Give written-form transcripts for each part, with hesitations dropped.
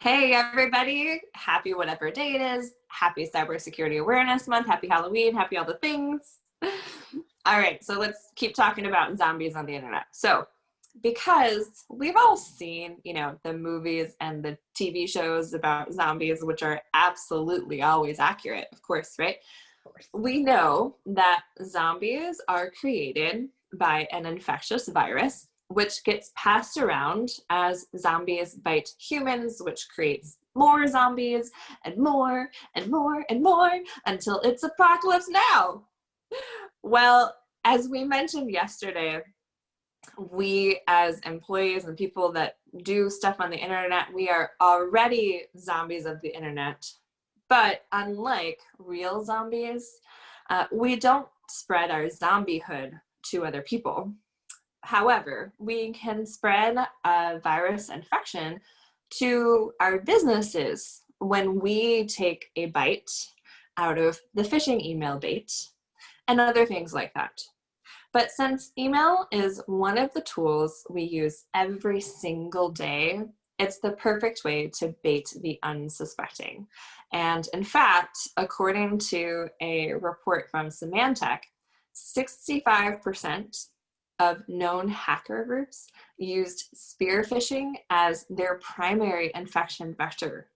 Hey everybody, happy whatever day it is. Happy Cybersecurity Awareness Month. Happy Halloween. Happy all the things. All right, so let's keep talking about zombies on the internet. So, because we've all seen, the movies and the TV shows about zombies, which are absolutely always accurate, of course, right? We know that zombies are created by an infectious virus, which gets passed around as zombies bite humans, which creates more zombies and more and more and more until it's apocalypse now. Well, as we mentioned yesterday, we as employees and people that do stuff on the internet, we are already zombies of the internet. But unlike real zombies, we don't spread our zombiehood to other people. However, we can spread a virus infection to our businesses when we take a bite out of the phishing email bait and other things like that. But since email is one of the tools we use every single day, it's the perfect way to bait the unsuspecting. And in fact, according to a report from Symantec, 65% of known hacker groups used spear phishing as their primary infection vector.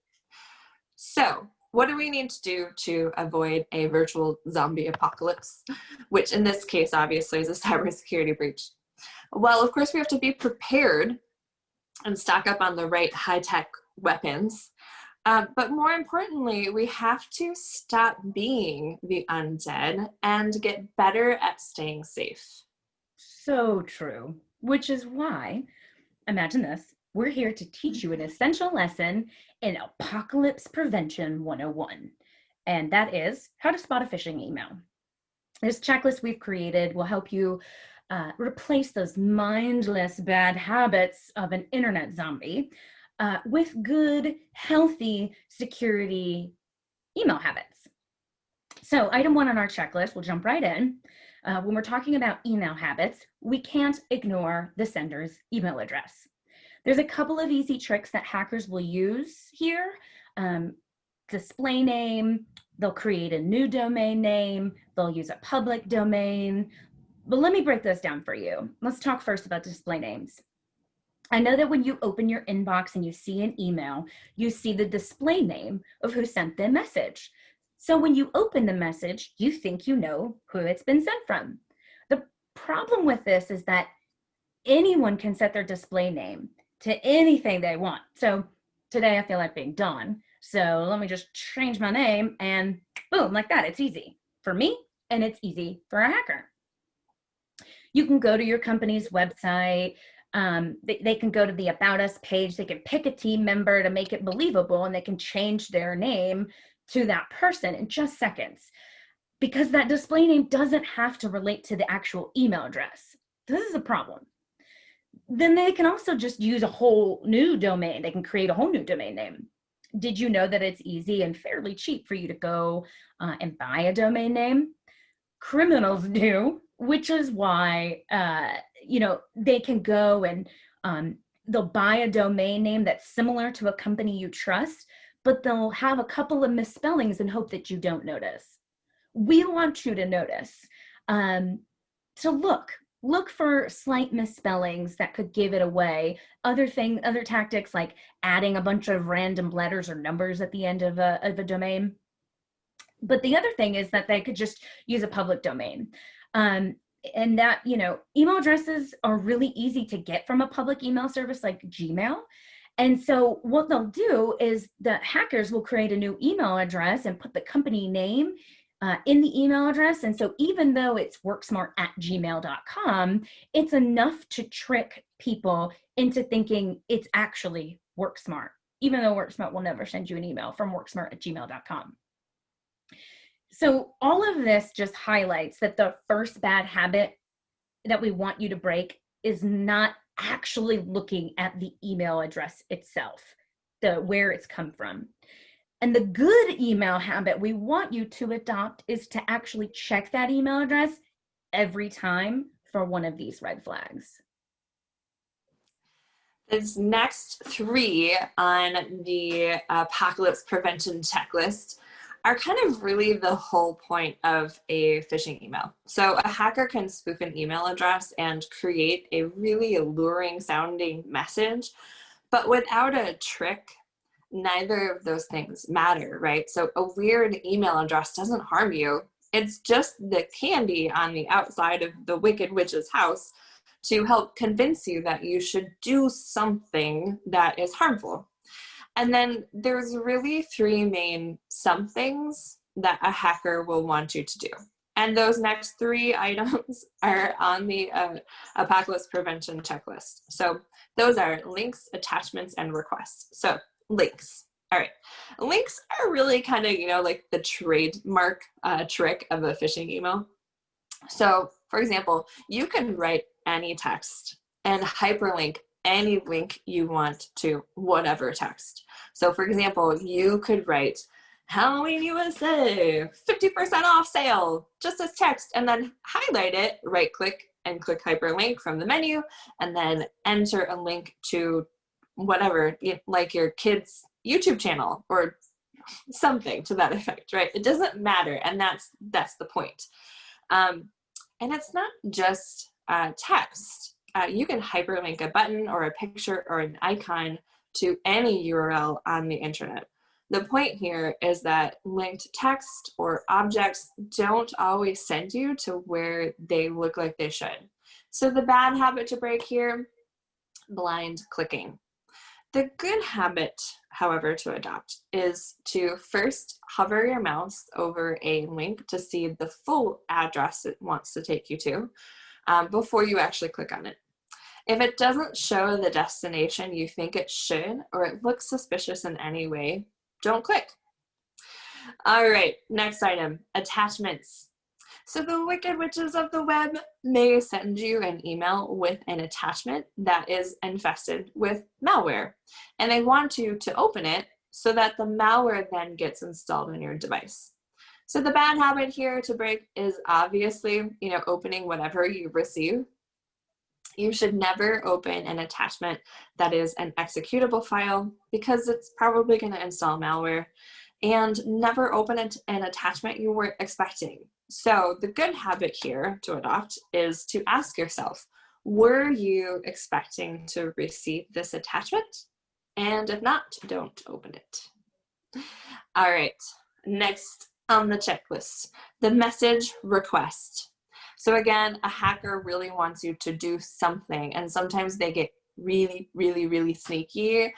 So, what do we need to do to avoid a virtual zombie apocalypse, which in this case, obviously, is a cybersecurity breach? Well, of course, we have to be prepared and stock up on the right high-tech weapons. But more importantly, we have to stop being the undead and get better at staying safe. So true, which is why, imagine this, we're here to teach you an essential lesson in Apocalypse Prevention 101, and that is how to spot a phishing email. This checklist we've created will help you replace those mindless bad habits of an internet zombie with good, healthy security email habits. So item 1 on our checklist, we'll jump right in. When we're talking about email habits, we can't ignore the sender's email address. There's a couple of easy tricks that hackers will use here. Display name, they'll create a new domain name, they'll use a public domain. But let me break those down for you. Let's talk first about display names. I know that when you open your inbox and you see an email, you see the display name of who sent the message. So when you open the message, you think you know who it's been sent from. The problem with this is that anyone can set their display name to anything they want. So today I feel like being Dawn. So let me just change my name and boom, like that. It's easy for me and it's easy for a hacker. You can go to your company's website. They can go to the About Us page. They can pick a team member to make it believable, and they can change their name to that person in just seconds, because that display name doesn't have to relate to the actual email address. This is a problem. Then they can also just use a whole new domain. They can create a whole new domain name. Did you know that it's easy and fairly cheap for you to go and buy a domain name? Criminals do, which is why they can go and they'll buy a domain name that's similar to a company you trust, but they'll have a couple of misspellings and hope that you don't notice. We want you to notice. So look for slight misspellings that could give it away. Other tactics like adding a bunch of random letters or numbers at the end of a domain. But the other thing is that they could just use a public domain. And that, email addresses are really easy to get from a public email service like Gmail. And so what they'll do is the hackers will create a new email address and put the company name in the email address. And so even though it's worksmart@gmail.com, it's enough to trick people into thinking it's actually WorkSmart, even though WorkSmart will never send you an email from worksmart@gmail.com. So all of this just highlights that the first bad habit that we want you to break is not actually looking at the email address itself, where it's come from. And the good email habit we want you to adopt is to actually check that email address every time for one of these red flags. This next three on the apocalypse prevention checklist are kind of really the whole point of a phishing email. So a hacker can spoof an email address and create a really alluring sounding message, but without a trick, neither of those things matter, right? So a weird email address doesn't harm you. It's just the candy on the outside of the Wicked Witch's house to help convince you that you should do something that is harmful. And then there's really three main somethings that a hacker will want you to do. And those next three items are on the apocalypse prevention checklist. So those are links, attachments, and requests. So links. All right. Links are really kind of, like the trademark trick of a phishing email. So for example, you can write any text and hyperlink any link you want to whatever text. So for example, you could write Halloween USA 50% off sale just as text, and then highlight it, right click and click hyperlink from the menu, and then enter a link to whatever, like your kid's YouTube channel or something to that effect, right? It doesn't matter, and that's the point. And it's not just text. You can hyperlink a button or a picture or an icon to any URL on the internet. The point here is that linked text or objects don't always send you to where they look like they should. So the bad habit to break here, blind clicking. The good habit, however, to adopt is to first hover your mouse over a link to see the full address it wants to take you to before you actually click on it. If it doesn't show the destination you think it should, or it looks suspicious in any way, don't click. All right, next item, attachments. So the Wicked Witches of the web may send you an email with an attachment that is infested with malware, and they want you to open it so that the malware then gets installed on your device. So the bad habit here to break is obviously, opening whatever you receive. You should never open an attachment that is an executable file because it's probably going to install malware, and never open an attachment you weren't expecting. So the good habit here to adopt is to ask yourself, were you expecting to receive this attachment? And if not, don't open it. All right, next on the checklist, the message request. So again, a hacker really wants you to do something, and sometimes they get really, really, really sneaky,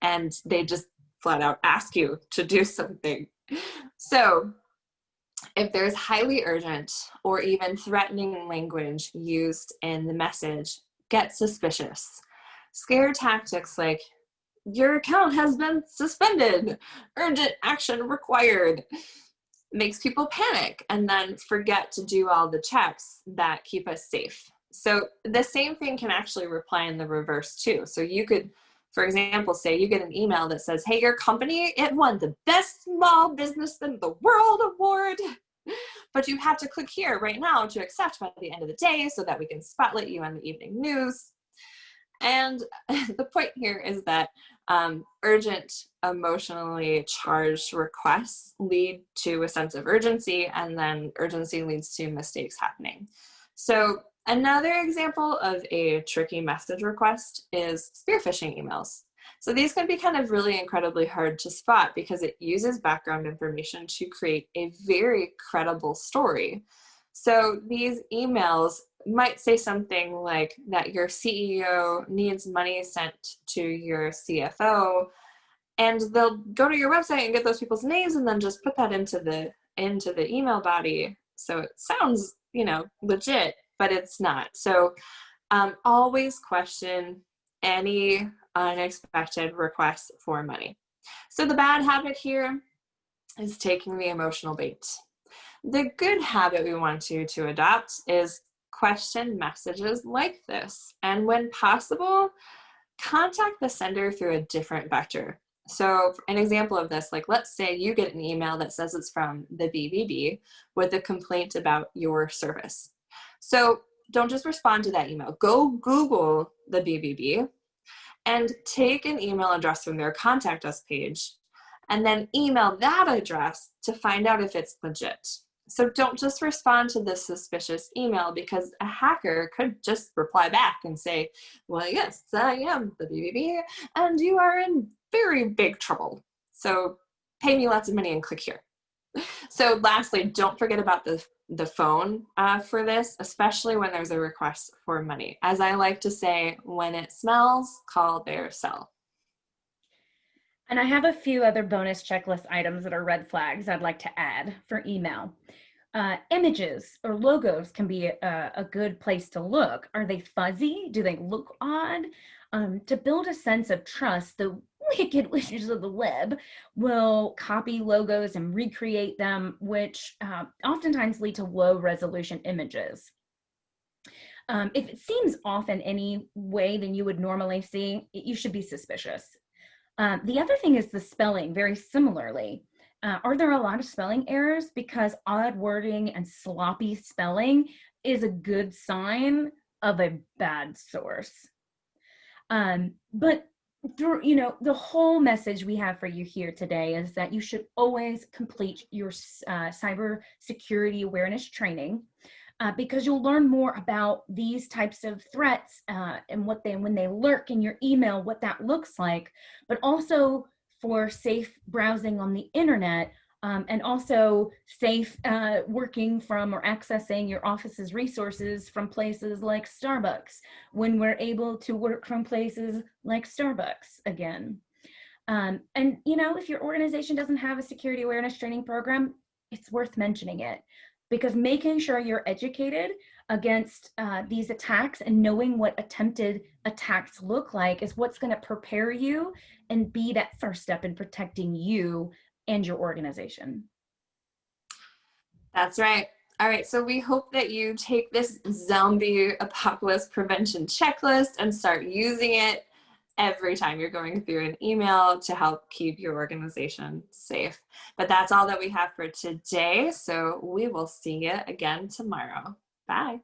and they just flat out ask you to do something. So if there's highly urgent or even threatening language used in the message, get suspicious. Scare tactics like, your account has been suspended, urgent action required, makes people panic and then forget to do all the checks that keep us safe. So the same thing can actually apply in the reverse too. So you could, for example, say you get an email that says, hey, your company, it won the best small business in the world award, but you have to click here right now to accept by the end of the day so that we can spotlight you on the evening news. And the point here is that urgent, emotionally charged requests lead to a sense of urgency, and then urgency leads to mistakes happening. So another example of a tricky message request is spear phishing emails. So these can be kind of really incredibly hard to spot because it uses background information to create a very credible story. So these emails might say something like that your CEO needs money sent to your CFO, and they'll go to your website and get those people's names and then just put that into the email body. So it sounds, legit, but it's not. So always question any unexpected requests for money. So the bad habit here is taking the emotional bait. The good habit we want you to adopt is question messages like this. And when possible, contact the sender through a different vector. So an example of this, like let's say you get an email that says it's from the BBB with a complaint about your service. So don't just respond to that email. Go Google the BBB and take an email address from their contact us page and then email that address to find out if it's legit. So don't just respond to this suspicious email, because a hacker could just reply back and say, well, yes, I am the BBB, and you are in very big trouble. So pay me lots of money and click here. So lastly, don't forget about the phone for this, especially when there's a request for money. As I like to say, when it smells, call their cell. And I have a few other bonus checklist items that are red flags I'd like to add for email. Images or logos can be a good place to look. Are they fuzzy? Do they look odd? To build a sense of trust, the wicked witches of the web will copy logos and recreate them, which oftentimes lead to low resolution images. If it seems off in any way than you would normally see, you should be suspicious. The other thing is the spelling, very similarly. Are there a lot of spelling errors? Because odd wording and sloppy spelling is a good sign of a bad source. But through, the whole message we have for you here today is that you should always complete your cyber security awareness training. Because you'll learn more about these types of threats and when they lurk in your email, what that looks like, but also for safe browsing on the internet, and also safe working from or accessing your office's resources from places like Starbucks, when we're able to work from places like Starbucks again. And if your organization doesn't have a security awareness training program, it's worth mentioning it. Because making sure you're educated against these attacks and knowing what attempted attacks look like is what's going to prepare you and be that first step in protecting you and your organization. That's right. All right, so we hope that you take this zombie apocalypse prevention checklist and start using it every time you're going through an email to help keep your organization safe. But that's all that we have for today. So we will see you again tomorrow. Bye.